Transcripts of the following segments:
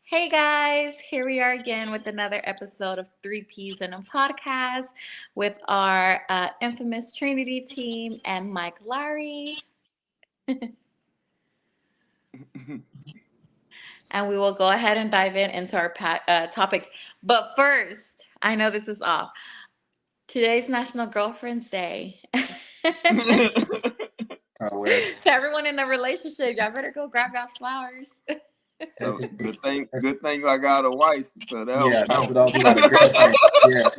Hey guys, here we are again with another episode of Three Peas in a Podcast with our infamous Trinity team and Mike Larry. And we will go ahead and dive into our topics. But first, I know this is off. Today's National Girlfriend's Day. Oh, well. To everyone in a relationship, y'all better go grab y'all flowers. So good thing I got a wife. So that Yeah, don't that's count. what those who got a girlfriend.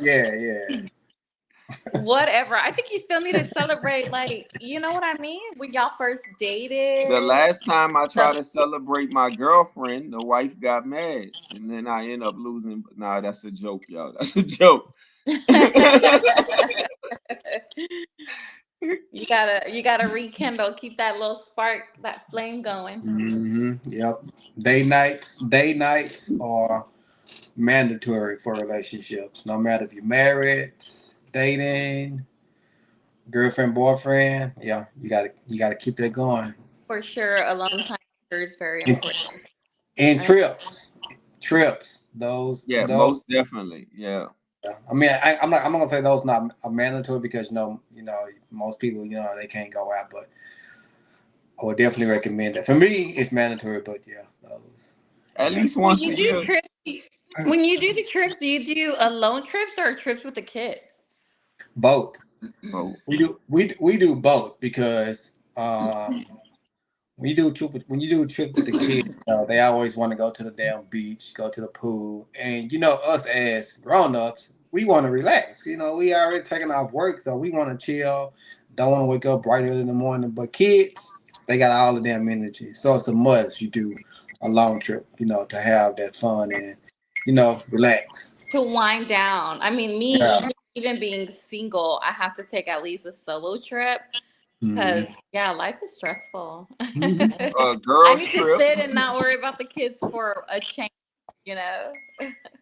Yeah. Whatever. I think you still need to celebrate, like, you know what I mean? When y'all first dated. The last time I tried to celebrate my girlfriend, the wife got mad, and then I end up losing. Nah, that's a joke, y'all. That's a joke. You gotta rekindle, keep that little spark, that flame going. Yep. Day nights are mandatory for relationships. No matter if you're married, dating, girlfriend, boyfriend. Yeah, you gotta keep that going. For sure, alone time is very And, important. and Right? trips. Those Yeah, those. most definitely. Yeah. Yeah. I mean, I'm not gonna say those not a mandatory because most people they can't go out, but I would definitely recommend that. For me, it's mandatory, but yeah, those. At Yeah, least When once you a do year. trips, when you do the trips, do you do alone trips or trips with the kids? both. Oh, We do both because when you do a trip with the kids, they always want to go to the damn beach, go to the pool, and us as grown ups, we want to relax. We already taking off work, so we want to chill. Don't want to wake up bright early in the morning. But kids, they got all the damn energy, so it's a must. You do a long trip, to have that fun and relax. To wind down. I mean, me, Yeah. even being single, I have to take at least a solo trip hmm because, yeah, life is stressful. hmm I girls need to trip, sit and not worry about the kids for a change, you know?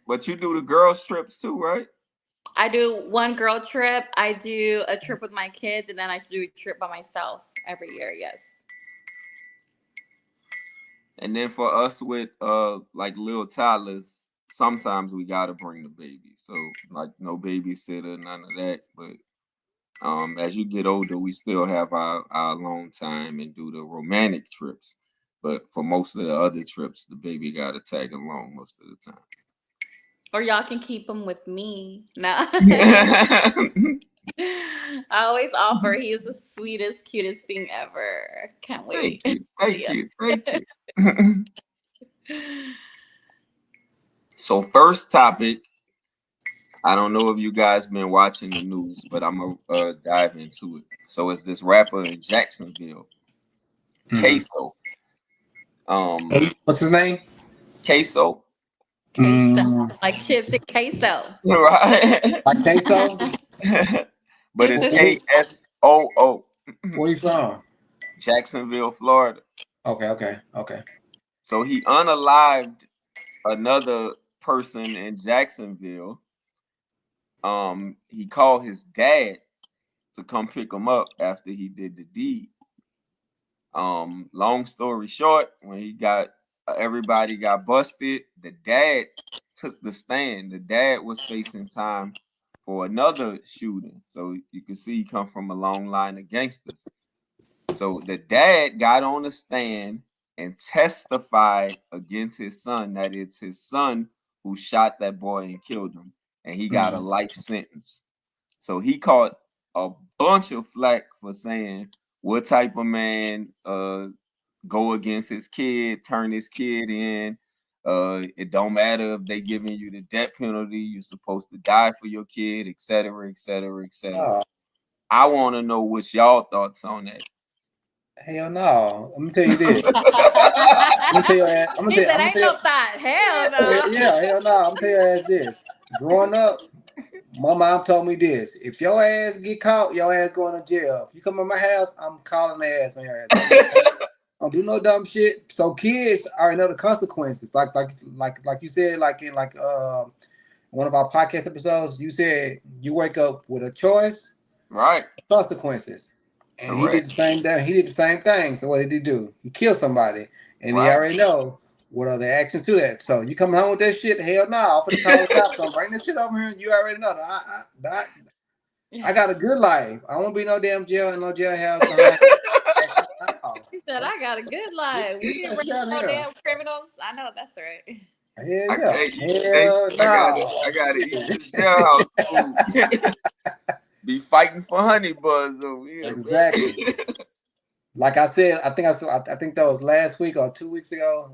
but you do the girls trips too, right? I do one girl trip, I do a trip with my kids, and then I do a trip by myself every year, yes. And then for us with like little toddlers, sometimes we gotta bring the baby. So like no babysitter, none of that. But as you get older, we still have our alone time and do the romantic trips. But for most of the other trips, the baby gotta tag along most of the Or y'all can keep them with me. No. time. I always offer. He is the sweetest, cutest thing ever. Can't Thank wait. you, thank Yeah. you, thank you. So first topic, I don't know if you guys been watching the news, but I'm gonna dive into it. So it's this rapper in Jacksonville, hmm Queso. Um, What's his name? Queso, Queso. Mm, Like chips and queso. right? like queso. But it's KSOO. Where you from? Jacksonville, Florida. Okay. So he unalived another person in Jacksonville. He called his dad to come pick him up after he did the deed. Long story short, when he got everybody got busted, the dad took the stand. The dad was facing time for another shooting. So you can see he come from a long line of gangsters. So the dad got on the stand and testified against his son that it's his son who shot that boy and killed him, and he got a Mm. life sentence. So he caught a bunch of flack for saying what type of man go against his kid, turn his kid in. It don't matter if they giving you the death penalty, you're supposed to die for your kid, etc., etc., etc. Oh, I want to know what's y'all thoughts on that. hell no. Let me tell you this. I'm gonna tell your ass. I'm gonna He tell. said, I'm gonna "Ain't tell. no thought. Hell Yeah, no." yeah, hell no. I'm gonna tell your ass this. Growing up, my mom told me this: if your ass get caught, your ass going to jail. If you come in my house, I'm calling their ass on your ass. Don't do no dumb shit. So kids already know the consequences. Like you said, like in one of our podcast episodes, you said you wake up with a choice, Right. consequences. And he did Correct. the same thing. He did the same thing. So what did he do? He killed somebody, and he Right. already know. what are the actions to that? So you coming home with that shit? Hell no! I'm finna call the cops. Don't bring that shit over here. You already know. I got a good life. I won't be no damn jail and no jailhouse behind. No. He said, "I got a good life. We Get ain't that shit raising out of no here. damn criminals." I know that's right. Hell I yeah. can't eat steak. Hell I gotta eat no. this jailhouse food. Be fighting for honey buzz over here. Exactly. Like I said, I think that was last week or 2 weeks ago.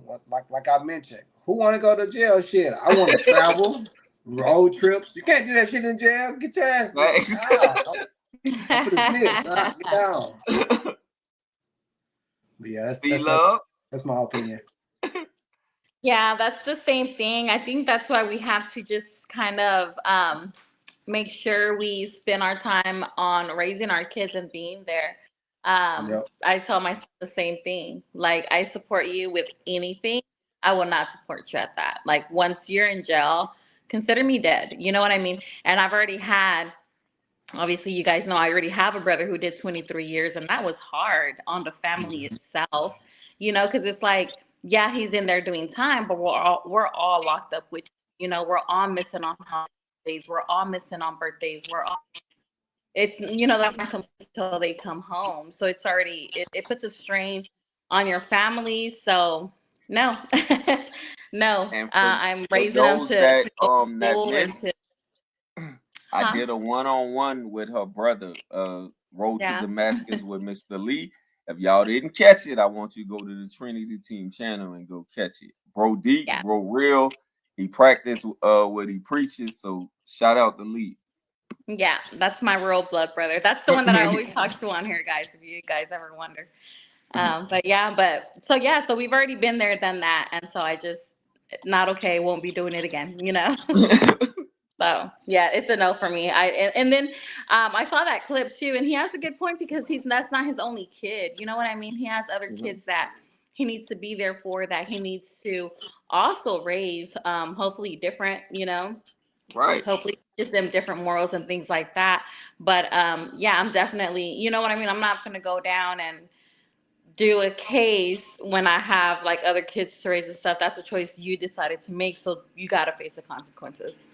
Like I mentioned, who want to go to jail? Shit, I want to travel, road trips. You can't do that shit in jail. Get your ass. Thanks. I'm for the snitch. Get down. But yeah, See, love. that's my opinion. Yeah, that's the same thing. I think that's why we have to just kind of make sure we spend our time on raising our kids and being there. Yep. I tell myself the same thing. Like, I support you with anything. I will not support you at that. Like, once you're in jail, consider me dead. You know what I mean? And I've already had, obviously, you guys know I already have a brother who did 23 years, and that was hard on the family itself, because it's like, yeah, he's in there doing time, but we're all locked up with, we're all missing on holidays, we're all missing on birthdays, it's, they're not complete until they come home. So it's already, it puts a strain on your family. So no, no, And I'm for raising them those to go to that school and missed, to, I huh? did a one-on-one with her brother, Road to Yeah. Damascus with Mr. Lee. If y'all didn't catch it, I want you to go to the Trinity Team channel and go catch it. Bro deep, Yeah. bro real. He practiced what he preaches. So shout out to Lee. Yeah, that's my real blood brother. That's the one that I always talk to on here, guys, if you guys ever wonder. So we've already been there, done that. And so I just, not okay, won't be doing it again. So yeah, it's a no for me. And then I saw that clip too, and he has a good point because that's not his only kid. You know what I mean? He has other Mhm. kids that he needs to be there for, that he needs to also raise, hopefully different, Right. hopefully just them different morals and things like that. But yeah, I'm definitely, you know what I mean? I'm not gonna go down and do a case when I have like other kids to raise and stuff. That's a choice you decided to make, so you gotta face the consequences.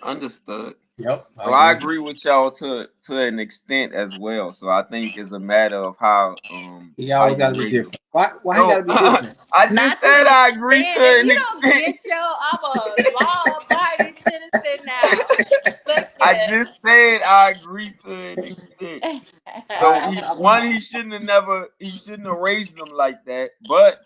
Understood. Yep. I So I agree. agree with y'all to an extent as well. So I think it's a matter of He how always got you to be raise them. different. Why he got No, to be different? I just Not to said the I agree extent. to If an you don't extent. get I'm a law-abiding citizen now. Look I at just said I agree to an extent. All So right. it. he shouldn't have raised them like that. But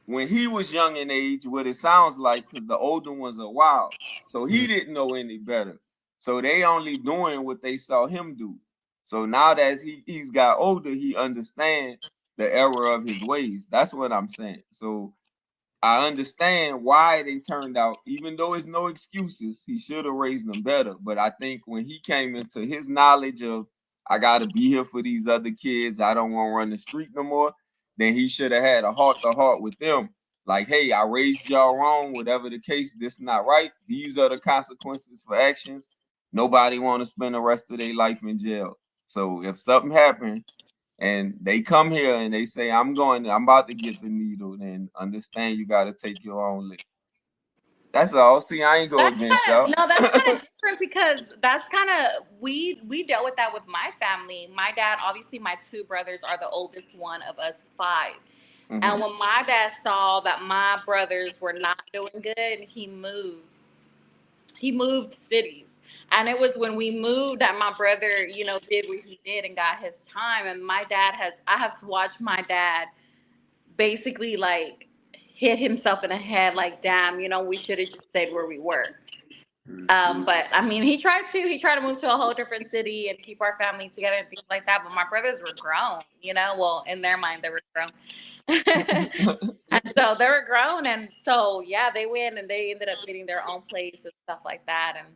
when he was young in age, what it sounds like, because the older ones are wild, so he didn't know any better. So they only doing what they saw him do. So now that he's got older, he understand the error of his ways. That's what I'm saying. So I understand why they turned out, even though it's no excuses, he should have raised them better. But I think when he came into his knowledge of, I got to be here for these other kids, I don't want to run the street no more, then he should have had a heart to heart with them. Like, hey, I raised y'all wrong, whatever the case, this is not right. These are the consequences for actions. Nobody want to spend the rest of their life in jail. So if something happened, and they come here and they say, I'm about to get the needle, then understand you got to take your own lick. That's all. See, I ain't go That's against kind y'all. of no, that's kind of different because that's kind of we dealt with that with my family. My dad, obviously, my two brothers are the oldest one of us five. And Mm-hmm. when my dad saw that my brothers were not doing good, he moved. He moved cities. And it was when we moved that my brother, did what he did and got his time. And I have watched my dad basically like hit himself in the head, like, damn, we should have just stayed where we were. But I mean, he tried to move to a whole different city and keep our family together and things like that. But my brothers were grown, well, in their mind, they were grown. And so they were grown. And so, yeah, they went and they ended up getting their own place and stuff like that. And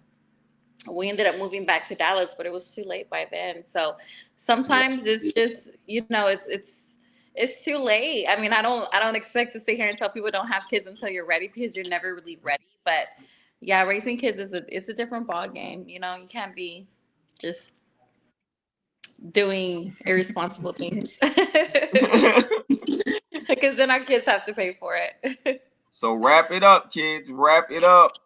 we ended up moving back to Dallas, but it was too late by then. So Yeah. sometimes it's just, it's too late. I mean, I don't expect to sit here and tell people don't have kids until you're ready because you're never really ready. But yeah, raising kids it's a different ball game. You can't be just doing irresponsible things. Because then our kids have to pay for it. So wrap it up, kids. Wrap it up.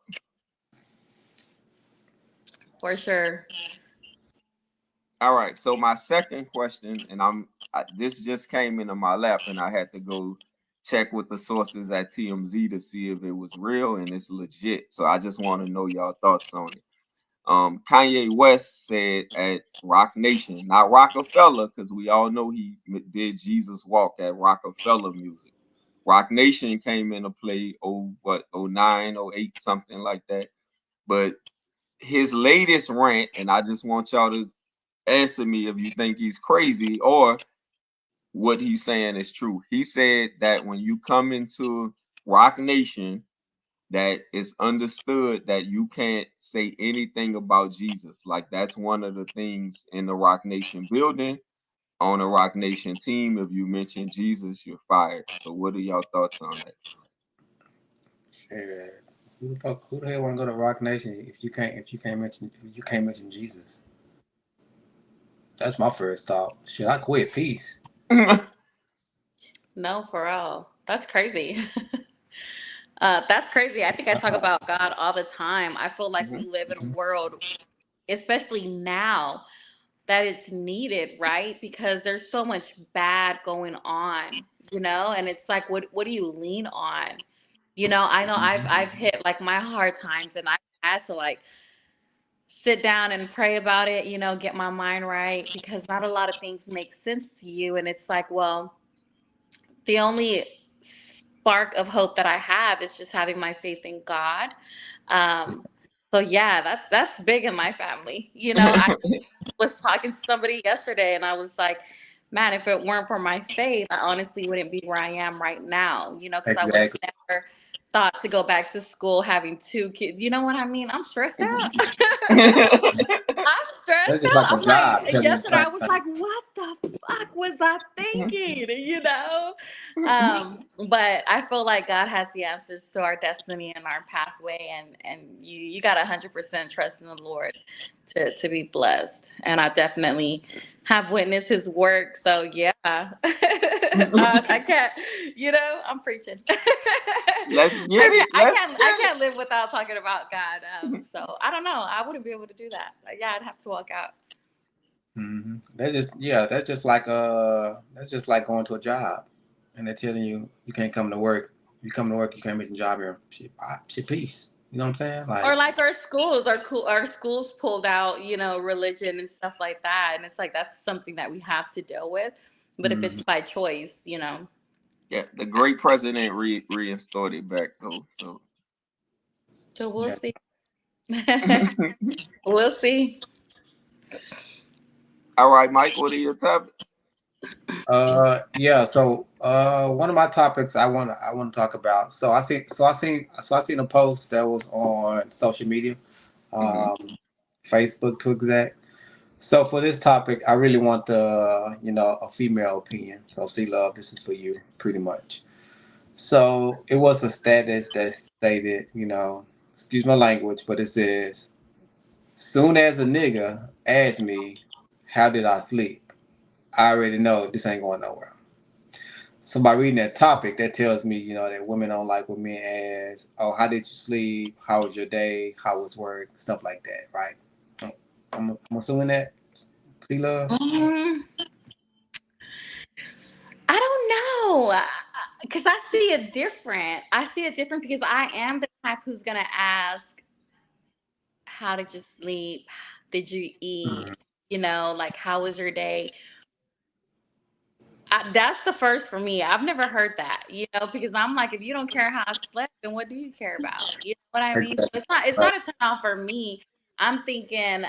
For sure. All right. So my second question, and this just came into my lap, and I had to go check with the sources at TMZ to see if it was real and it's legit. So I just want to know y'all thoughts on it. Kanye West said at Rock Nation, not Rockefeller, because we all know he did Jesus Walk at Rockefeller Music. Rock Nation came into play, oh nine, oh eight, something like that. But his latest rant, and I just want y'all to answer me if you think he's crazy or what he's saying is true. He said that when you come into Rock Nation, that it's understood that you can't say anything about Jesus. Like that's one of the things in the Rock Nation building. On a Rock Nation team, if you mention Jesus, you're fired. So what are y'all thoughts on that? Shit. Who the hell want to go to Rock Nation if you can't mention Jesus? That's my first thought. Shit, I quit. Peace. No, for real. That's crazy. That's crazy. I think I talk about God all the time. I feel like we Mhm. live in a world, especially now, that it's needed, right? Because there's so much bad going on, and it's like, what do you lean on? I know I've hit like my hard times, and I had to like sit down and pray about it, get my mind right, because not a lot of things make sense to you, and it's like, well, the only spark of hope that I have is just having my faith in God. Um, so yeah, that's big in my family. I was talking to somebody yesterday, and I was like, man, if it weren't for my faith, I honestly wouldn't be where I am right now, because I would Exactly. have never thought to go back to school having two kids. You know what I mean? I'm stressed out. I'm That's stressed just out. like a I'm like, job telling you the yesterday same I was thing. like, what the fuck was I thinking? But I feel like God has the answers to our destiny and our pathway, and you got 100% trust in the Lord to be blessed. And I definitely have witnessed His work. So yeah, I can't. I'm preaching. Let's get it. I Let's can't. I get can't live without talking about God. it. So I don't know. I wouldn't be able to do that. Like, yeah, I'd have to walk out. That's just like going to a job, and they're telling you you can't come to work. You come to work, you can't make a job here. Shit, peace. You know what I'm saying? Or Like, like our schools, our schools pulled out, religion and stuff like that, and it's like that's something that we have to deal with. But if it's mhm. by choice. Yeah, the great president reinstalled it back though. So So we'll Yeah. see. We'll see. all right, Mike, what are your topics? Yeah. So, one of my topics I want to talk about. I seen a post that was on social media, Mm-hmm. um, Facebook to exact. So for this topic, I really want a female opinion. So, see, love, this is for you, pretty much. So it was a status that stated, excuse my language, but it says, "Soon as a nigga asks me, how did I sleep? I already know this ain't going nowhere." So by reading that topic, that tells me, that women don't like when men ask, "Oh, how did you sleep? How was your day? How was work?" Stuff like that, right? I'm assuming that. See, love. Mm, I don't know, because I see it different. I see it different because I am the type who's gonna ask, "How did you sleep? Did you eat? Mhm. Like how was your day?" That's the first for me. I've never heard that, because I'm like, if you don't care how I slept, then what do you care about? You know what I mean? So Exactly. it's Right. not a turn off for me. I'm thinking,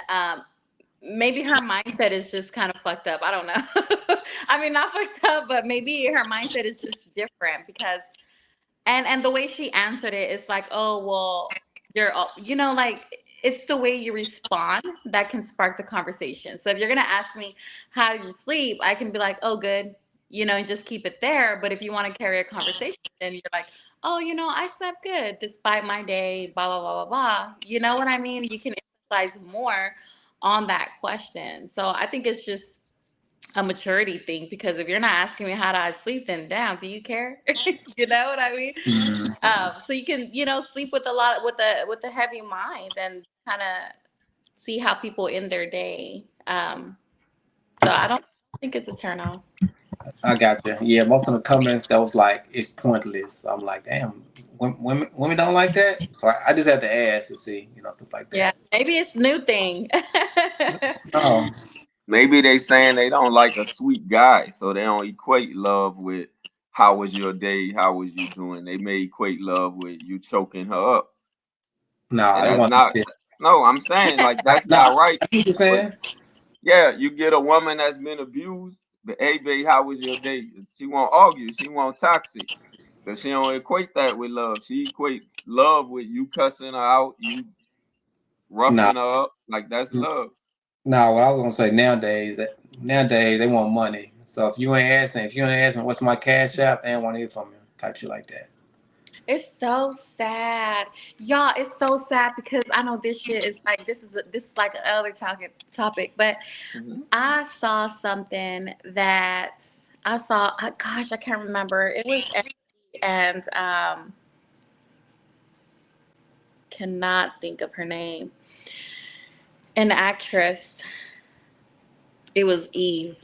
maybe her mindset is just kind of fucked up. I don't know. I mean, not fucked up, but maybe her mindset is just different because and the way she answered it, it's like, oh well, like it's the way you respond that can spark the conversation. So if you're gonna ask me how did you sleep, I can be like, oh good, and just keep it there. But if you want to carry a conversation, then you're like, oh, I slept good despite my day, blah blah blah blah blah. You know what I mean? You can emphasize more on that question. So I think it's just a maturity thing, because if you're not asking me how do I sleep, then damn, do you care? You know what I mean? Mhm. So you can, sleep with a lot with a heavy mind and kind of see how people end their day. So I don't think it's a turn off. I got you. Yeah, most of the comments that was like it's pointless. I'm like, damn, women don't like that. So I just had to ask to see, stuff like Yeah, that. maybe it's a new thing. Oh, Maybe they saying they don't like a sweet guy, so they don't equate love with how was your day, how was you doing. They may equate love with you choking her up, no, and they that's want some not. shit. No, I'm saying like that's No, not right. I see what you're But saying. yeah, you get a woman that's been abused, but hey, babe, how was your day? She won't argue. She won't toxic, because she don't equate that with love. She equate love with you cussing her out, you No, roughing her up. Like that's love. no. What I was gonna say nowadays they want money. So if you ain't asking what's my cash app, they don't want to hear from you. Type shit like that. It's so sad, y'all. It's so sad because I know this shit is like this is like another topic, but Mhm. I saw something that I saw. Gosh, I can't remember. It was and cannot think of her name. An actress. It was Eve.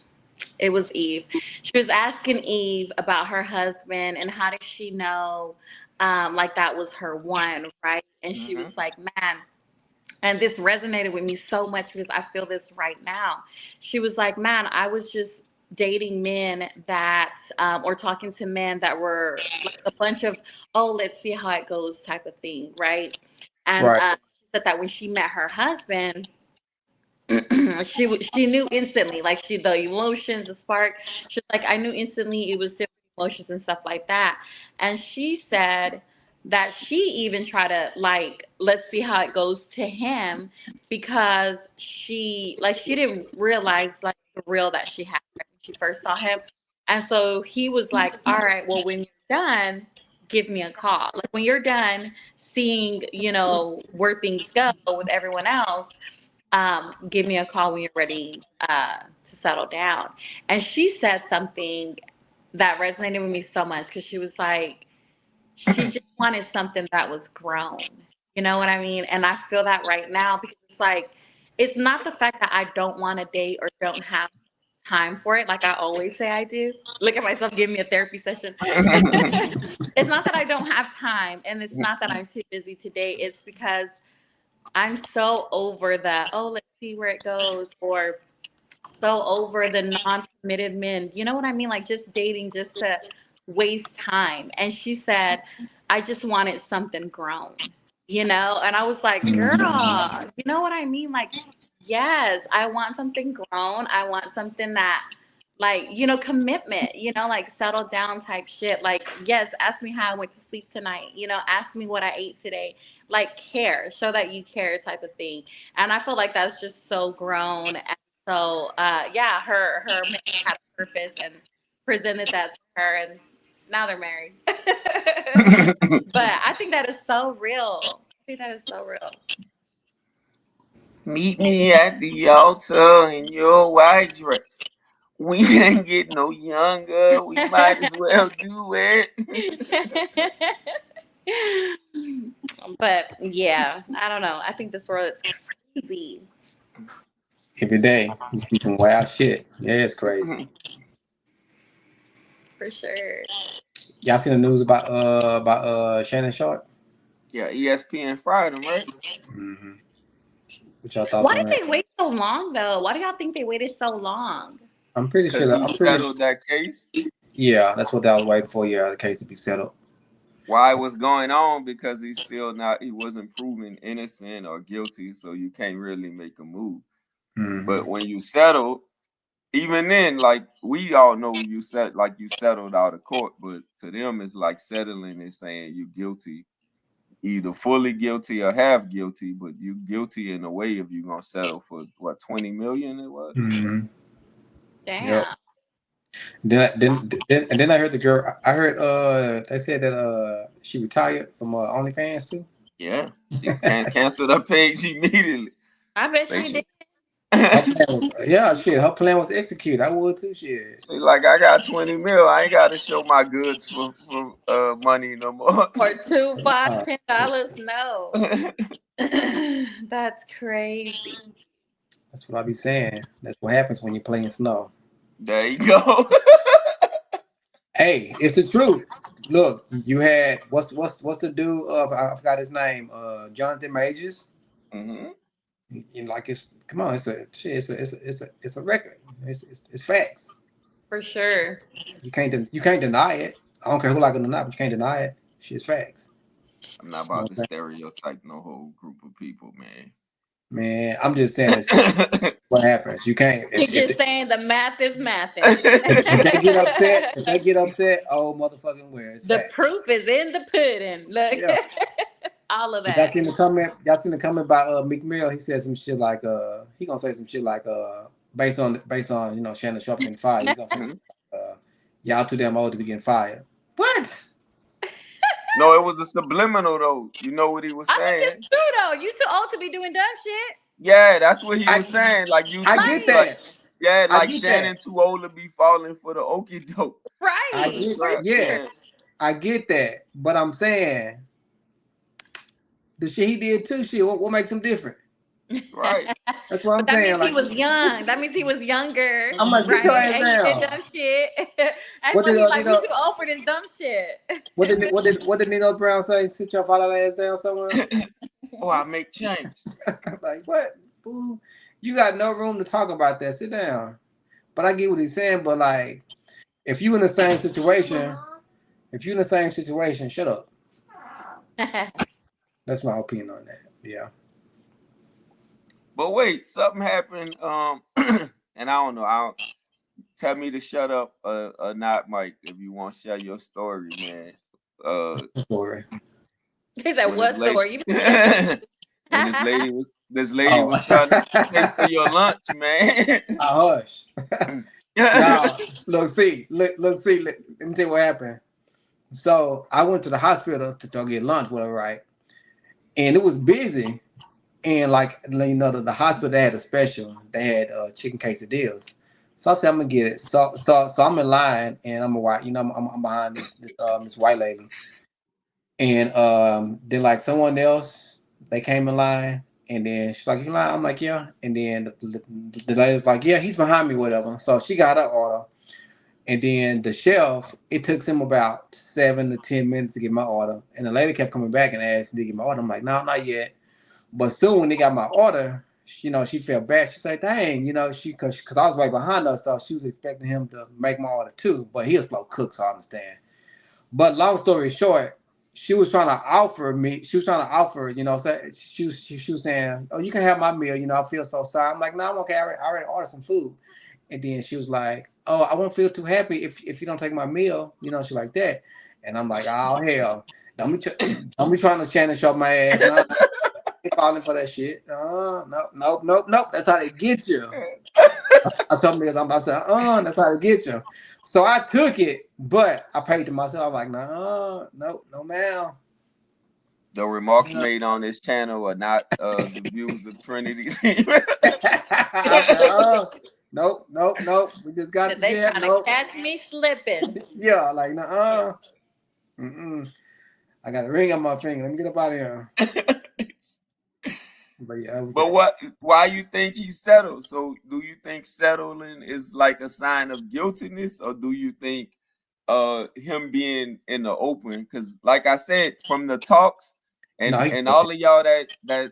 It was Eve. She was asking Eve about her husband and how did she know, like that was her one, right? And she Mhm. was like, man. And this resonated with me so much because I feel this right now. She was like, man, I was just dating men that, or talking to men that were like a bunch of, oh, let's see how it goes type of thing, right? And Right. she said that when she met her husband, she knew instantly, like the emotions, the spark. She's like, I knew instantly it was different emotions and stuff like that. And she said that she even tried to like, let's see how it goes to him, because she didn't realize like the real that she had when she first saw him. And so he was like, all right, well, when you're done, give me a call. Like when you're done seeing, where things go with everyone else, give me a call when you're ready to settle down. And she said something that resonated with me so much because she was like, she just wanted something that was grown. You know what I mean? And I feel that right now because it's like, it's not the fact that I don't want to date or don't have time for it, like I always say I do. Look at myself giving me a therapy session. It's not that I don't have time and it's not that I'm too busy to date. It's because I'm so over the, oh, let's see where it goes, or so over the non-committed men. You know what I mean? Like just dating just to waste time. And she said, I just wanted something grown, And I was like, Mhm. girl, you know what I mean? Like, yes, I want something grown. I want something that, like, commitment, like settle down type shit. Like, yes, ask me how I went to sleep tonight, ask me what I ate today. Like, care, show that you care type of thing. And I feel like that's just so grown. So, yeah, her man had a purpose and presented that to her, and now they're married. But I think that is so real. I think that is so real. Meet me at the altar in your white dress. We ain't get no younger. We might as well do it. But yeah, I don't know. I think this world is crazy Every day you see some wild shit. Yeah, it's crazy. for sure. Y'all seen the news about Shannon Sharp? Yeah, ESPN fired him, right? Mm-hmm. What y'all thoughts Why on did that? they wait so long though? Why do y'all think they waited so long? I'm pretty sure Because that he settled that case. yeah, that's what that was waiting for. Yeah, the case to be settled. Why it was going on? Because he wasn't proven innocent or guilty, so you can't really make a move. Mm-hmm. But when you settle, even then, like we all know you settled out of court, but to them it's like settling is saying you guilty, either fully guilty or half guilty, but you guilty in a way if you're gonna settle for what 20 million it was. Mm-hmm. Yep. Damn. Then I heard the girl. I heard they said that she retired from OnlyFans too. Yeah, she can't cancel the page immediately. I bet Say she she did. Her plan was, yeah, shit. Her plan was executed. I would too, shit. See, like I got 20 mil. I ain't gotta show my goods for money no more. For two, five, Uh, $10, no. That's crazy. that's what I be saying. That's what happens when you're playing snow. There you go. Hey, it's the truth. Look, you had what's the dude of I forgot his name, Jonathan Majors. Hmm. You know, like it's come on, it's a shit, it's a record. It's facts. For sure. You can't deny it. I don't care who like it or not, but you can't deny it. Shit's facts. I'm not You know about what to I'm saying? stereotype no whole group of people, man. Man, I'm just saying it's what happens. You can't He's just saying the math is mathing. if they get upset, if they get upset, oh motherfucking where it's The facts. proof is in the pudding. Look, Yeah. all of Y'all that. seen the comment? Y'all seen the comment by Meek Mill? He said some shit like he gonna say some shit like based on you know Shannon Sharp getting fired. He gonna say Mhm. y'all too damn old to be getting fired. What? No, it was a subliminal though. You know what he was I think saying? it's true though. You too old to be doing dumb shit. Yeah, that's what he I was saying. Like you I too, get Like, like that. yeah, I like get that. Shannon too old to be falling for the okie doke. I right, get for Yeah, sure. yes. I get that. But I'm saying the shit he did too. Shit, what makes him different? right. That's what But I'm that saying. means he Like was young. That means he was younger, I'm like, sit your right? ass And he did down. dumb shit. That's What why did he's like, we Nino? too old for this dumb shit. What did Nino Brown say? Sit your father ass down somewhere. Or I make change. Like what? Fool? You got no room to talk about that. Sit down. But I get what he's saying. But like, if you in the same situation, if you in the same situation, shut up. That's my opinion on that. Yeah. But wait, something happened. And I don't know. I don't, tell me to shut up or not, Mike. If you want to share your story, man. Uh, Story. He said, when this "What lady, store? You better shut the when this lady Oh, was trying to pay for your lunch, man. hush. Now, let me tell you what happened. So I went to the hospital to go get lunch, whatever, right? And it was busy. And like you know, the hospital they had a special. They had chicken quesadillas. So I said I'm gonna get it. So I'm in line and I'm a white. You know, I'm behind this white lady. And then like someone else, they came in line. And then she's like, "You lying?" I'm like, "Yeah." And then the lady was like, "Yeah, he's behind me, whatever." So she got her order. And then the shelf, it took him about 7 to 10 minutes to get my order. And the lady kept coming back and asked me to get my order. I'm like, no, not yet. But soon when they got my order, you know, she felt bad. She said, dang, you know, cause I was right behind her, so she was expecting him to make my order too. But he a slow cook, so I understand. But long story short, she was trying to offer, you know, she was saying, oh, you can have my meal, you know, I feel so sorry. I'm like, no, I'm okay. I already ordered some food. And then she was like, oh, I won't feel too happy if you don't take my meal, you know, she like that. And I'm like, oh hell, don't be trying to Shannon shove my ass. No, ain't falling for that shit. Nope. That's how they get you. I told me I said, that's how they get you. So I took it, but I paid to myself. I'm like, nope, no ma'am. The remarks No. made on this channel are not the views of Trinity. I said, nope. We just got That the they share. trying to Nope. catch me slipping. Yeah, like, mm-mm. I got a ring on my finger. Let me get up out of here. But yeah, it was But that. what? Why you think he settled? So do you think settling is like a sign of guiltiness, or do you think him being in the open? Because like I said, from the talks No, he and guilty. all of y'all that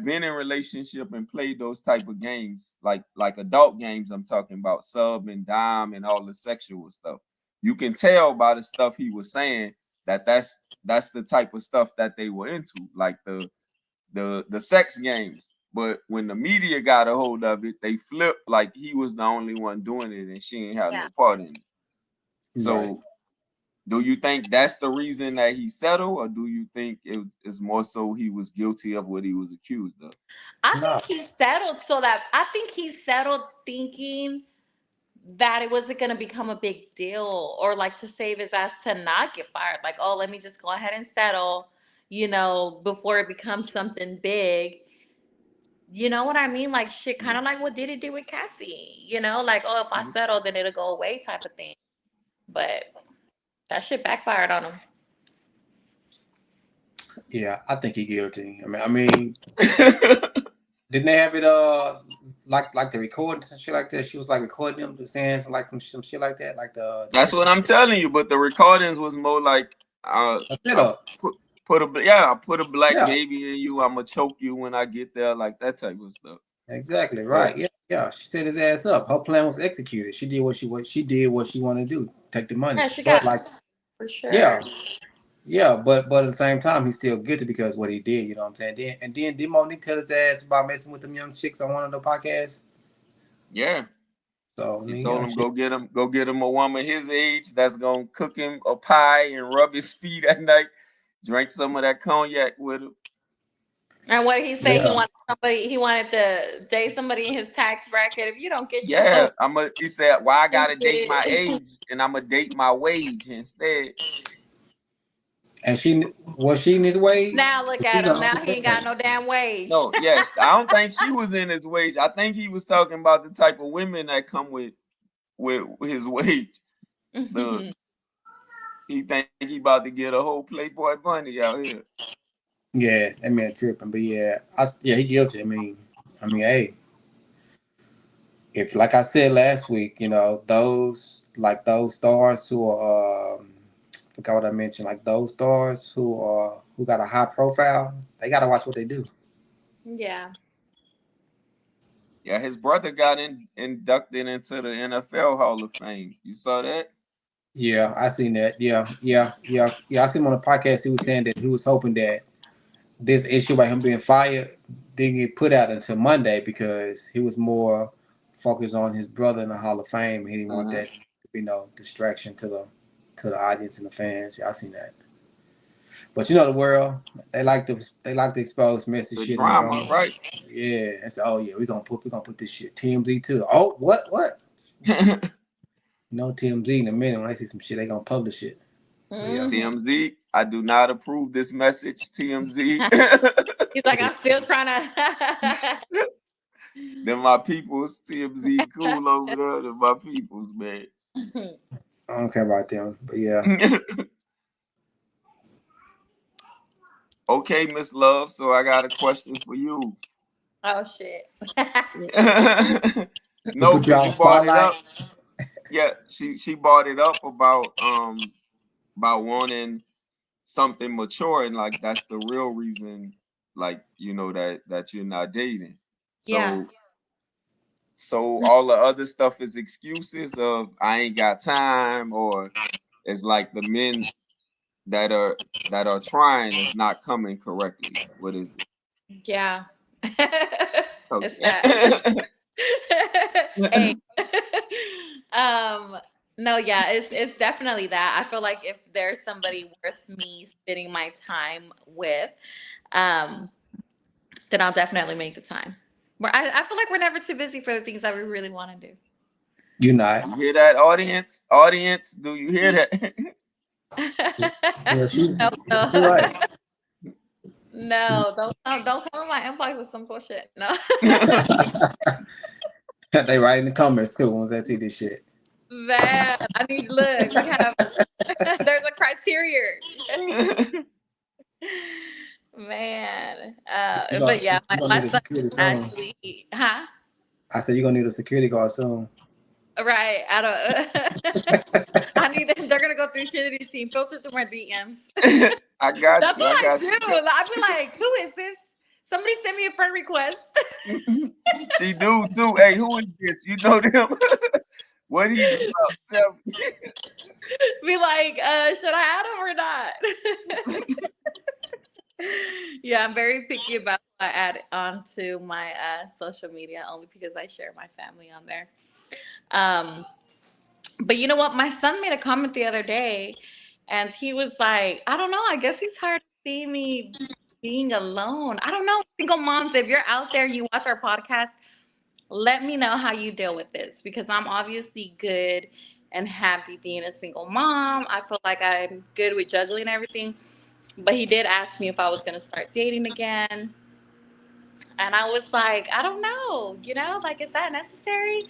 been in relationship and played those type of games, like adult games, I'm talking about sub and dime and all the sexual stuff. You can tell by the stuff he was saying that that's the type of stuff that they were into, like the sex games. But when the media got a hold of it, they flipped like he was the only one doing it and she ain't have Yeah. no part in it. Right. So do you think that's the reason that he settled, or do you think it is more so he was guilty of what he was accused of? I No. think he settled so that I think he settled thinking that it wasn't going to become a big deal or like to save his ass to not get fired. Like, oh, let me just go ahead and settle, before it becomes something big. You know what I mean? Like shit, kind of like what Diddy did with Cassie. You know, like, oh, if I settle, then it'll go away type of thing. But that shit backfired on him. Yeah, I think he guilty. I mean, didn't they have it like the recordings and shit like that? She was like recording them, just saying some shit like that, like the That's what I'm telling you. But the recordings was more like a set I up. I put a black Yeah, baby in you. I'ma choke you when I get there, like that type of stuff. exactly But right. Yeah, yeah. She set his ass up. Her plan was executed. She did what she wanted to do, take the money. Yeah, she But got like, for sure. yeah, yeah. But at the same time, he's still guilty because what he did. You know what I'm saying? Then did Monique tell his ass about messing with them young chicks on one of the podcasts? yeah, So I she mean, told yeah, him shit. go get him a woman his age that's gonna cook him a pie and rub his feet at night. Drink some of that cognac with him. And what did he say? He Yeah. wanted somebody. He wanted to date somebody in his tax bracket. If you don't get Yeah, your he said, "Why I gotta date my stupid. age and I'm gonna date my wage instead." And she in his wage? Now look She's at the him. only Now he ain't got thing. no damn wage. No, yes, I don't think she was in his wage. I think he was talking about the type of women that come with his wage. The He think he about to get a whole Playboy bunny out here. Yeah, that man tripping. But yeah, yeah, he guilty. I mean, hey, if like I said last week, those stars who are, forgot what I mentioned, like those stars who got a high profile, they gotta watch what they do. Yeah. Yeah, his brother got inducted into the NFL Hall of Fame. You saw that? Yeah, I seen that. Yeah. I seen him on a podcast. He was saying that he was hoping that this issue about him being fired didn't get put out until Monday because he was more focused on his brother in the Hall of Fame. He didn't want Uh-huh. that to be no distraction to the audience and the fans. Yeah, I seen that. But the world, they like to expose messy The shit and drama, drama. right? Yeah, and so oh yeah, we gonna put this shit TMZ too. Oh what? TMZ in a minute when they see some shit they gonna publish it. But yeah, Hmm. TMZ, I do not approve this message, TMZ. He's like, I'm still trying to. Then my peoples, TMZ cool over there. They're my peoples, man. I don't care about them. But yeah, Okay, Miss Love. So I got a question for you. Oh shit. we No, put you because on you brought it spotlight. up. Yeah, she brought it up about wanting something mature, and like that's the real reason, like that you're not dating. Yeah. So all the other stuff is excuses of I ain't got time, or it's like the men that are trying is not coming correctly. What is it? Yeah. It's that. Okay. Hey. um no, yeah, it's definitely that. I feel like if there's somebody worth me spending my time with, um, then I'll definitely make the time. I feel like we're never too busy for the things that we really want to You not. You hear that, audience? Audience, do you hear that? do. Yeah, No, she no. right. No, don't come in my inbox with some bullshit. No. They write in the comments too once they see this shit. Man, I need look, we have there's a criteria. Man. You gonna, But yeah, you gonna my need a son security soon. actually, huh? I said you're gonna need a security guard soon. Right. I don't I need them, they're gonna go through Trinity team, filter through my DMs. I got That's you. I what I got do. you. I'd be like, who is this? Somebody send me a friend request. She do too. Hey, who is this? You know them? What he's about? Tell me. Be like, should I add him or not? Yeah, I'm very picky about what I add onto my social media only because I share my family on there. Um, but you know what? My son made a comment the other day and he was like, I don't know, I guess he's tired of seeing me being alone. I don't know. Single moms, if you're out there, you watch our podcast, let me know how you deal with this because I'm obviously good and happy being a single mom. I feel like I'm good with juggling everything. But he did ask me if I was going to start dating again. And I was like, I don't know, like, is that necessary?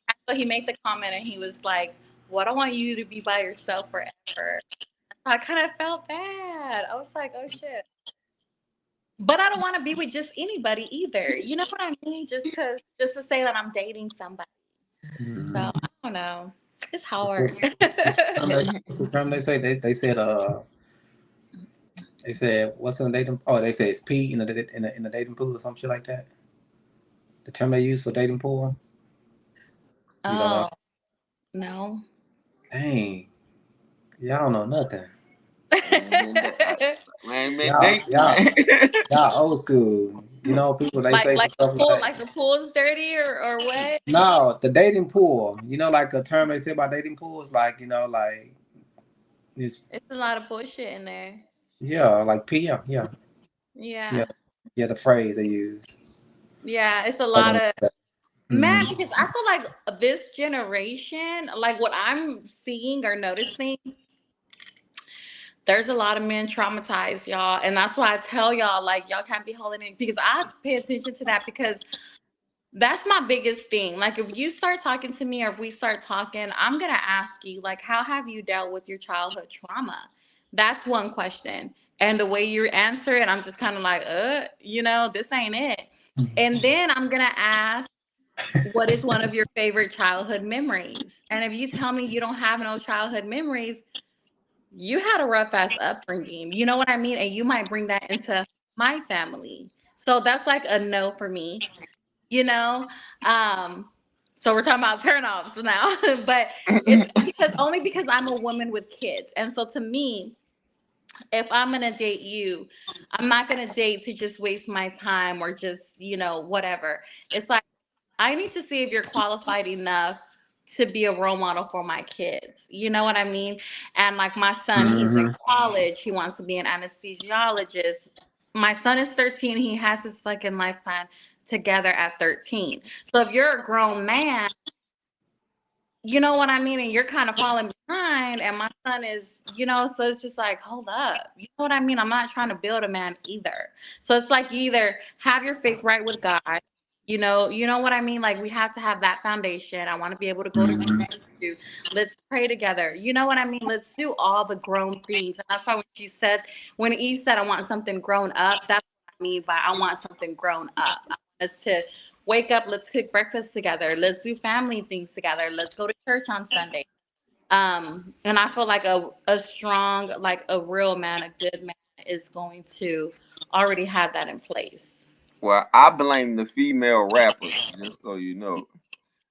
And so he made the comment and he was like, well, I don't want you to be by yourself forever. So I kind of felt bad. I was like, oh shit. But I don't want to be with just anybody either. You know what I mean? Just to say that I'm dating somebody. So Mhm. I don't know. It's hard. What's the term they say? They said what's in the dating? Oh, they say it's P in the dating pool or some shit like that. The term they use for dating pool. You don't know? Oh, no. Dang, y'all don't know nothing. Man, man, man, Y'all, dating, y'all, man. y'all old school. You know, people they like say for like the stuff pool, like like the pool is dirty or what? no, the dating pool. You know, like a term they say about dating pool is like like it's It's a lot of bullshit in there. yeah, like P yeah, Yeah. yeah. The phrase they use. Yeah, it's a lot of man, Mm-hmm. because I feel like this generation, like what I'm seeing or noticing, there's a lot of men traumatized, y'all. And that's why I tell y'all, like, y'all can't be holding it because I pay attention to that because that's my biggest thing. Like, if you start talking to me or if we start talking, I'm going to ask you, like, how have you dealt with your childhood trauma? That's one question. And the way you answer it, I'm just kind of like, this ain't it. And then I'm going to ask, what is one of your favorite childhood memories? And if you tell me you don't have no childhood memories, you had a rough ass upbringing. You know what I mean? And you might bring that into my family. So that's like a no for me, you know? Um, so we're talking about turnoffs now, but it's only because I'm a woman with kids. And so to me, if I'm gonna date you, I'm not gonna date to just waste my time or just, whatever. It's like I need to see if you're qualified enough to be a role model for my kids. You know what I mean? And like my son, he's in Mm-hmm. college. He wants to be an anesthesiologist. My son is 13. He has his fucking life plan together at 13. So if you're a grown man, you know what I mean? And you're kind of falling behind. And my son is, so it's just like, hold up. You know what I mean? I'm not trying to build a man either. So it's like you either have your faith right with God. You know what I mean? Like we have to have that foundation. I want to be able to go to church Mm-hmm. with you. Let's pray together. You know what I mean? Let's do all the grown things. And that's why when Eve said, I want something grown up, that's what I mean by I want something grown up. I want us to wake up, let's cook breakfast together, let's do family things together, let's go to church on Sunday. And I feel like a strong, like a real man, a good man is going to already have that in place. Well, I blame the female rappers, just so you know.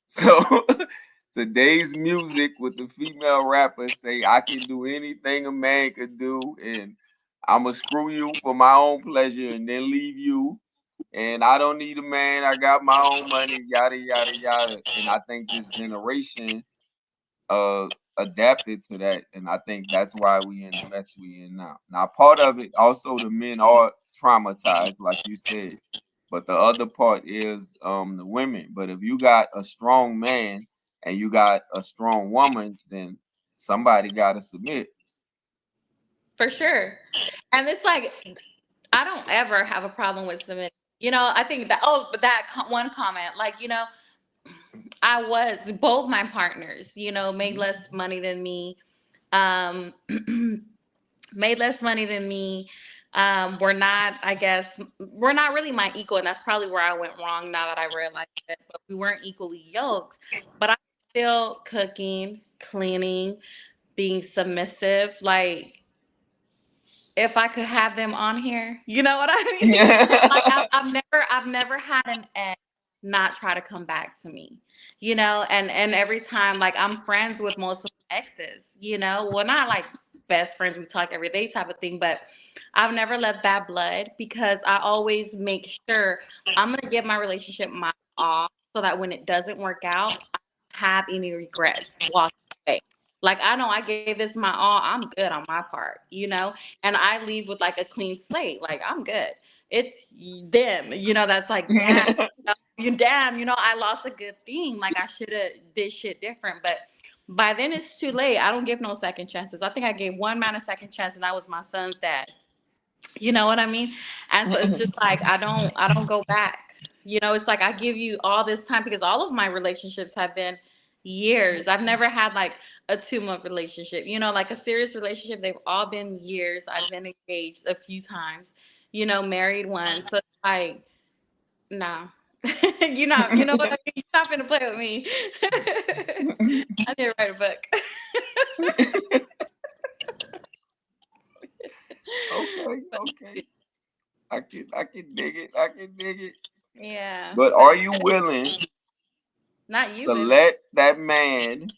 So today's music with the female rappers say I can do anything a man could do, and I'ma screw you for my own pleasure and then leave you. And I don't need a man. I got my own money, yada yada yada. And I think this generation uh adapted to that, and I think that's why we in the mess we in now. Now, part of it also the men are traumatized, like you said, but the other part is the women. But if you got a strong man and you got a strong woman, then somebody got to submit. For sure. And it's like, I don't ever have a problem with submitting. I think that, but one comment, like, I was, both my partners, made less money than me, um, made less money than me. We're not really my equal. And that's probably where I went wrong now that I realize it. But we weren't equally yoked. But I'm still cooking, cleaning, being submissive. Like, if I could have them on here, you know what I mean? Like I've never had an ex not try to come back to me, and every time, like, I'm friends with most of my exes, well, not like best friends, we talk every day type of thing, but I've never let bad blood because I always make sure I'm gonna give my relationship my all so that when it doesn't work out, I don't have any regrets walking away. Like, I know I gave this my all, I'm good on my part, and I leave with like a clean slate. Like, I'm good. It's them, that's like, damn, I lost a good thing. Like, I should have did shit different. But by then it's too late. I don't give no second chances. I think I gave one man a second chance, and that was my son's dad. You know what I mean? And so it's just like I don't go back. It's like I give you all this time because all of my relationships have been years. I've never had like a 2 month relationship. Like a serious relationship. They've all been years. I've been engaged a few times. Married once. So it's like, nah. You know what I mean? You're not gonna play with me. I need to write a book. Okay, But okay. I can dig it. I can dig it. yeah, But but are you willing not you, to baby. let that man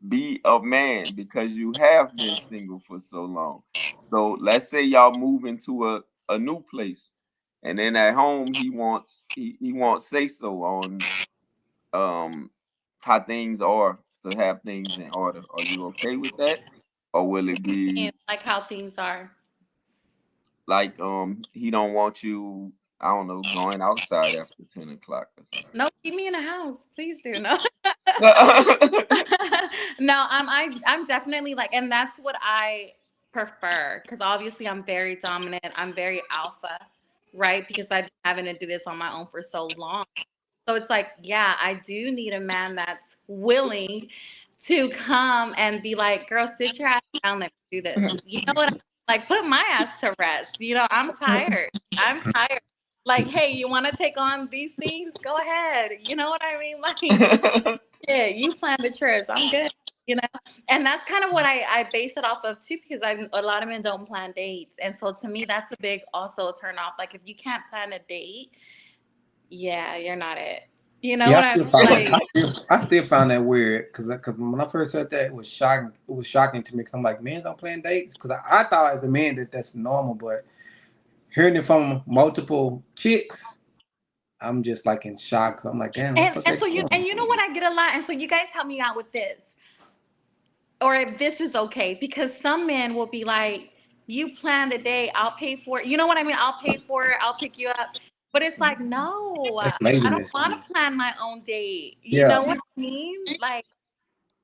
be a man because you have been single for so long? So let's say y'all move into a new place, and then at home he wants say so on um how things are, to have things in order. Are you okay with that? Or will it be And like how things are. like he don't want you, I don't know, going outside after 10 o'clock or No, keep me in the house. Please do. No. something? No, I'm definitely like, and that's what I prefer because obviously I'm very dominant. I'm very alpha, right? Because I've been having to do this on my own for so long. So it's like, yeah, I do need a man that's willing to come and be like, girl, sit your ass down, let me do this. You know what I mean? Like, put my ass to rest. I'm tired. I'm tired. Like, hey, you want to take on these things? Go ahead. You know what I mean? Like, yeah, you plan the trips. I'm good. You know, and that's kind of what I base it off of too, because a lot of men don't plan dates, and so to me, that's a big also turn off. Like, if you can't plan a date, yeah, you're not it. You know Yeah, what I mean? Like, I still found that weird because when I first heard that, it was shocking. It was shocking to me because I'm like, men don't plan dates because I thought as a man that's normal, but hearing it from multiple chicks, I'm just like in shock. So I'm like, damn, what the and fuck and they so doing? you know what I get a lot, and so you guys help me out with this, or if this is okay, because some men will be like, you plan the day, I'll pay for it. You know what I mean? I'll pay for it, I'll pick you up. But it's like, no, That's I don't laziness. want to plan my own date. You Yeah, know what I mean? Like,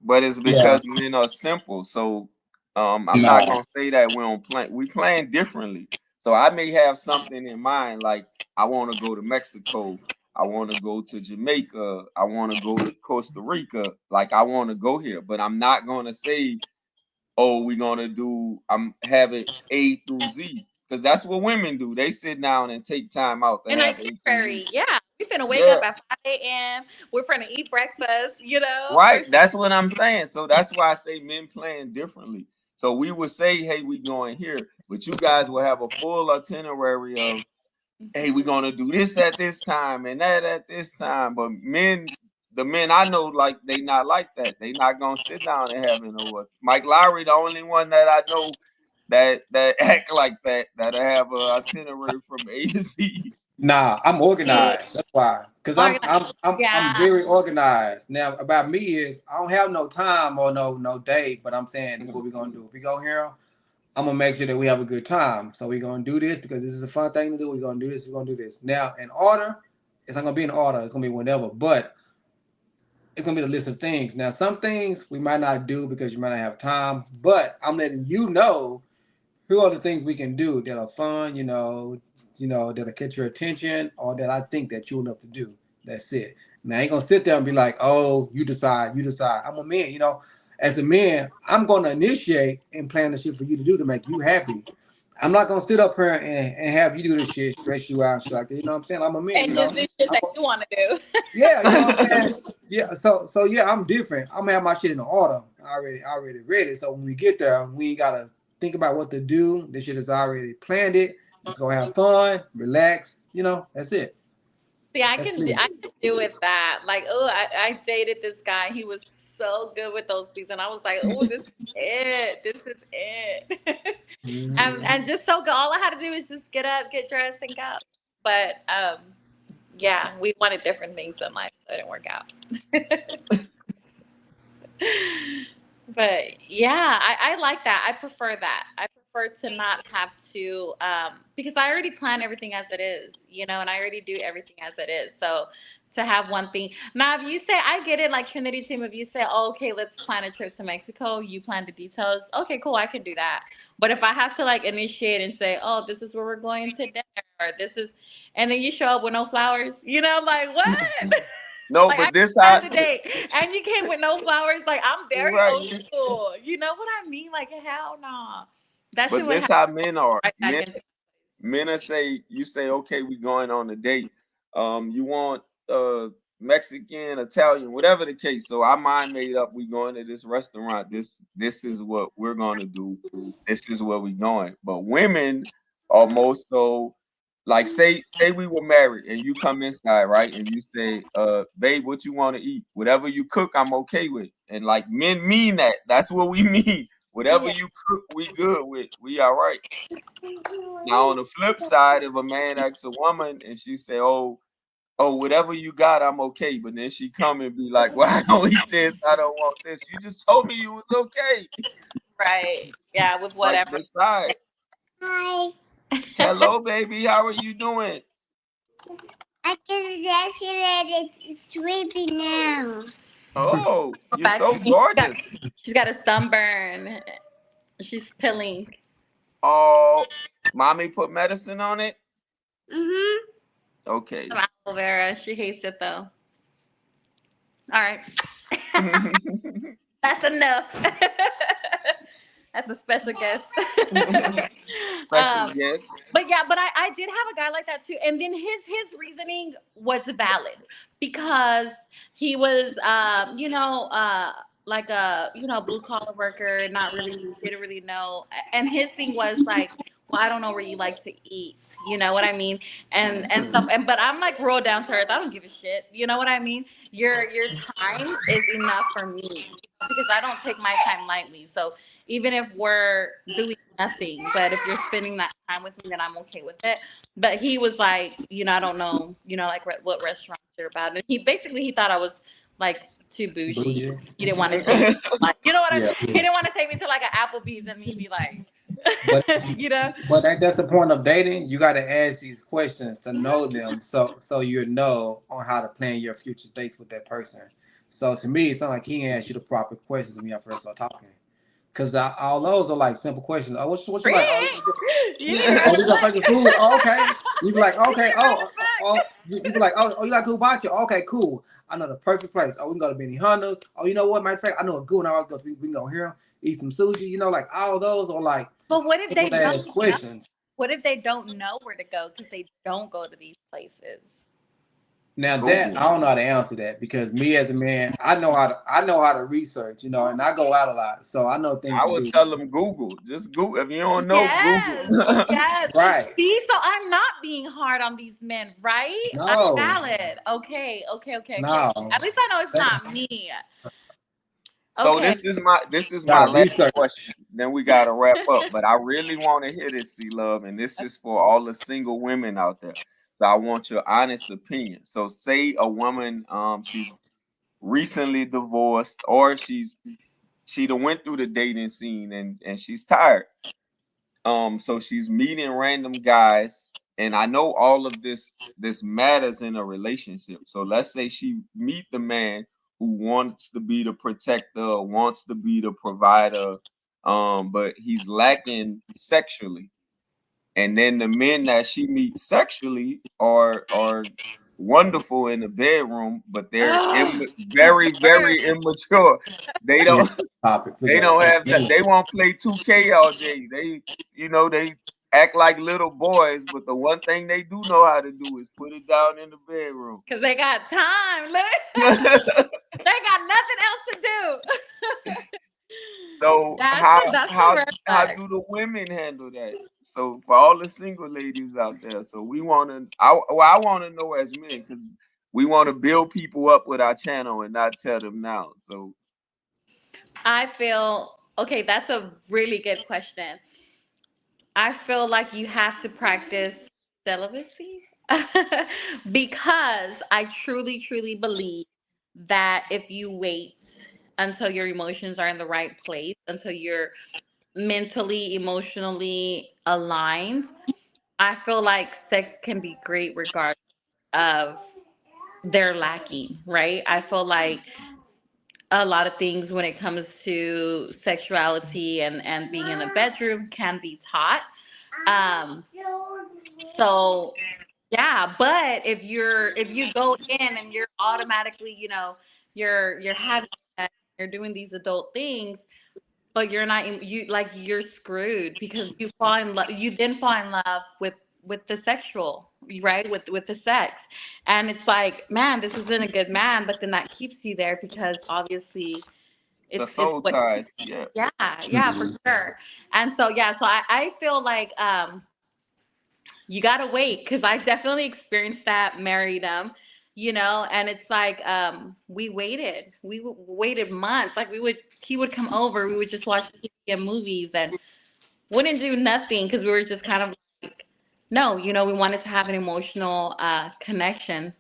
But it's yeah. because men are simple. So I'm not Nah, gonna say that we don't plan. We plan differently. So I may have something in mind, like I want to go to Mexico, I want to go to Jamaica, I want to go to Costa Rica. Like I want to go here, but I'm not gonna say, oh, we're gonna do. I'm having A through Z, because that's what women do. They sit down and take time out to an have A through Z. itinerary. Yeah. We finna wake Yeah, up at 5 a.m. We're finna eat breakfast, right. for sure. That's what I'm saying. So that's why I say men plan differently. So we would say, hey, we going here, but you guys will have a full itinerary of, hey, we're gonna do this at this time and that at this time. But men, the men I know, like they not like that. They not gonna sit down and have what. Mike Lowry, the only one that I know that act like that, that have a itinerary from A to Z. nah. I'm See, organized. That's why. Cause organized. I'm Yeah. very organized. Now about me is I don't have no time or no date, but I'm saying this is what we're gonna do. If we go here, I'm gonna make sure that we have a good time. So we're gonna do this because this is a fun thing to do. We're gonna do this. We're gonna do this. Now in order, it's not gonna be in order. It's gonna be whenever, but it's gonna be the list of things. Now some things we might not do because you might not have time, but I'm letting you know who are the things we can do that are fun. That'll catch your attention or that I think that you'll love to do. That's it. Now I ain't gonna sit there and be like, oh, you decide, you decide. I'm a man, as a man, I'm gonna initiate and plan the shit for you to do to make you happy. I'm not gonna sit up here and have you do this shit, stress you out, and shit like that. You know what I'm saying? I'm a man, And just do shit I'm that you want to do. yeah, you know what I'm saying? Yeah, so yeah, I'm different. I'm gonna have my shit in the order. I already read it. So when we get there, we ain't gotta think about what to do. This shit is already planned it. Let's go have fun, relax. That's it. See, I That's can me. I can do with that. Like, oh, I dated this guy. He was so good with those things, and I was like, oh, this is it. This is it. And Mhm. just so good. All I had to do was just get up, get dressed, and go. But yeah, we wanted different things in life, so it didn't work out. But yeah, I like that. I prefer that. I prefer to not have to, because I already plan everything as it is, and I already do everything as it is. So to have one thing. Now, if you say, I get it, like Trinity Team, if you say, oh, okay, let's plan a trip to Mexico, you plan the details. Okay, cool, I can do that. But if I have to like initiate and say, oh, this is where we're going to dinner, or this is, and then you show up with no flowers. You know, like what? No, Like I but this had how the date, and you came with no flowers. Like I'm very old right. school. You know what I mean? Like hell no. That shit But would this happen how men are. right back Men into. Men are say you say, okay, we going on a date. You want Mexican, Italian, whatever the case. So our mind made up. We going to this restaurant. This is what we're gonna do. This is where we going. But women are most so like say we were married and you come inside, right? And you say, babe, what you want to eat? Whatever you cook, I'm okay with. And like men mean that. That's what we mean. Whatever Yeah. you cook, we good with. We all right. Now on the flip side, if a man asks a woman and she say, "Oh, whatever you got, I'm okay," but then she come and be like, "Well, I don't eat this, I don't want this." You just told me you was okay. Right. Yeah. With Like whatever. decide. Hi. Hello, baby. How are you doing? I can actually it's sleepy now. Oh, Go you're back. so gorgeous. She's got a sunburn. She's peeling. Oh, mommy put medicine on it. Mhm. Okay. Some aloe vera. She hates it though. All right. That's enough. That's a special guest. Special um, guest. but yeah, but I did have a guy like that too, and then his reasoning was valid because he was like a blue collar worker, not really didn't really know, and his thing was like, well, I don't know where you like to eat, you know what I mean, and stuff, and but I'm like real down to earth. I don't give a shit, you know what I mean. Your time is enough for me because I don't take my time lightly. So even if we're doing nothing, but if you're spending that time with me, then I'm okay with it. But he was like, I don't know, like what restaurants are about. And he thought I was like too bougie. Bougie. He didn't want to take me like, Yeah. he didn't want to take me to like an Applebee's and me be like, But you know. that's the point of dating. You got to ask these questions to know them, so you know on how to plan your future dates with that person. So to me, it's not like he ain't asked you the proper questions when y'all first start talking, because all those are like simple questions. Oh, what you like? Oh, You need to oh, go you got favorite food? Oh, okay. You be like, you need okay. to run Oh, it back. you be like, oh, you like hibachi? Okay, cool. I know the perfect place. Oh, we can go to Benny Hunter's. Oh, you know what? Matter of fact, I know a good one. I always go. We can go here, eat some sushi. Like all those are like But what if they simple don't ass know? questions. What if they don't know where to go because they don't go to these places? Now that Google. I don't know how to answer that because me as a man, I know how to research, and I go out a lot, so I know things I to would do. tell them Google. Just Google. If you don't know, Google. Yes, yes. Right? See, so I'm not being hard on these men, right? I'm No, valid. Okay, okay, okay, okay. no. At least I know it's not me. So Okay. this is my Gotta last research. question. Then we gotta wrap up. But I really want to hear this, C Love, and this is for all the single women out there. So I want your honest opinion. So say a woman, she's recently divorced, or she done went through the dating scene and she's tired. So she's meeting random guys, and I know all of this matters in a relationship. So let's say she meet the man who wants to be the protector, wants to be the provider, but he's lacking sexually. And then the men that she meets sexually are wonderful in the bedroom, but they're Oh, the very worst. very immature. They Yeah, don't topics. We they got don't it. have that. They won't play 2K all day. They act like little boys, but the one thing they do know how to do is put it down in the bedroom. Because they got time. Look, they got nothing else to do. So That's a red how flag. do the women handle that? So for all the single ladies out there, so we want to. I want to know as men because we want to build people up with our channel and not tear them down. So I feel okay. That's a really good question. I feel like you have to practice celibacy because I truly, truly believe that if you wait until your emotions are in the right place, until you're mentally, emotionally aligned, I feel like sex can be great regardless of their lacking, right? I feel like a lot of things when it comes to sexuality and being in the bedroom can be taught. Um, So yeah, but if you go in and you're automatically, you're having that, you're doing these adult things, but you're not you like you're screwed because you fall in love. You then fall in love with the sexual, right? With the sex, and it's like, man, this isn't a good man. But then that keeps you there because obviously The it's soul what. ties. Yeah. Yeah, yeah, for sure. And so yeah, so I feel like you gotta wait because I definitely experienced that, married him, and it's like we waited months. Like he would come over, we would just watch TV and movies and wouldn't do nothing because we were just kind of like, no, we wanted to have an emotional connection,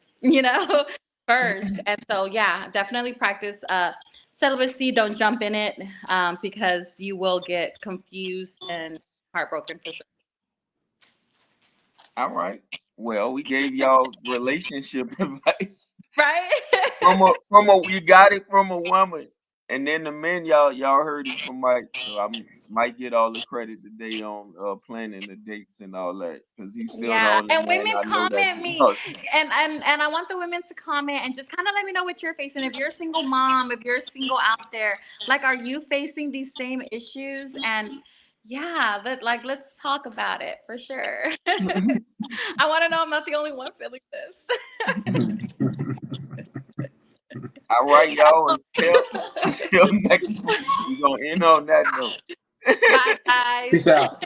first. And so yeah, definitely practice celibacy. Don't jump in it because you will get confused and heartbroken for sure. All right. Well, we gave y'all relationship advice Right. from a you got it from a woman, and then the men y'all heard it from Mike. So I might get all the credit today on planning the dates and all that because he's still the Yeah, only and man women I know that comment do me, all and I want the women to comment and just kind of let me know what you're facing. If you're a single mom, if you're single out there, like, are you facing these same issues? And yeah, let's talk about it for sure. I want to know I'm not the only one feeling this. All right, y'all. Until next week, we're gonna end on that note. Bye, guys. Peace out.